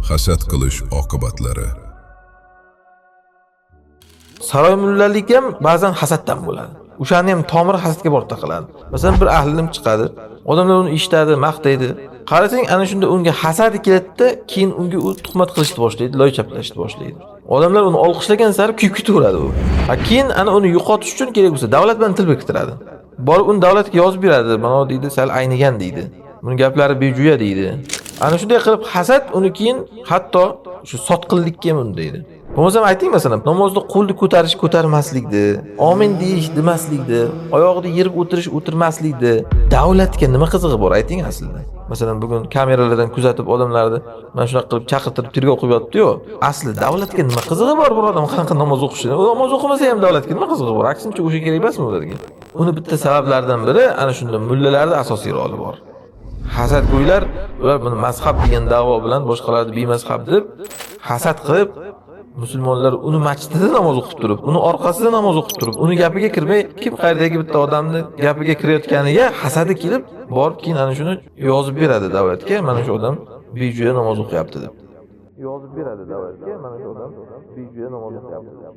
Hasad qilish oqibatlari. Saroy mullalik ham ba'zan hasaddan bo'ladi. O'shani ham tomiri hasadga borib taqaladi. Masalan, bir ahli ilm chiqadi, odamlar uni eshitadi, maqtaydi. Qarasang, ana shunda unga hasadi keladi-da, keyin unga u tuhmat qilishni boshlaydi, loy chaplashni boshlaydi. Odamlar uni olqishlagan sari kuyib ketaveradi u. Keyin ana uni yo'qotish uchun kerak bo'lsa, davlat bilan til berkitiradi. Borib uni davlatga yozib beradi. Mana deydi, sal aynigan deydi. Buni gaplari bejuya deydi. Ana shunday qilib hasad uni keyin hatto shu sotqinlikka ham undaydi. Bo'lmasa ayting, masalan, namozda qo'lni ko'tarmaslikni, amin deyish demaslikni, oyog'ida yirib o'tirmaslikni, davlatga nima qizig'i bor ayting aslida. Masalan, bugun kameralardan kuzatib odamlarni mana shunaqa qilib chaqirtirib tergov qilib yotdi-yu. Asli davlatga nima qizig'i bor bu odam qanaqa namoz o'qishini? U namoz o'qimasa ham davlatga nima qizig'i bor? Aksincha o'sha kerak emasmi ularga? Uni bitta sabablaridan biri ana shunda mullalarda asosiy roli bor. Hasadgo'ylar ular buni mazhab degan da'vo bilan boshqalarni bemazhab deb hasad qilib, musulmonlar uni masjidida namoz o'qib turib, uni orqasida namoz o'qib turib, uni gapiga kirmay, kim qayerdagi bitta odamni gapiga kirayotganiga hasadi kelib, borib keyin ana shuni yozib beradi davlatga, mana shu odam bejo'ya namoz o'qiyapti deb. Yozib beradi davlatga, mana shu odam bejo'ya namoz o'qiyapti deb.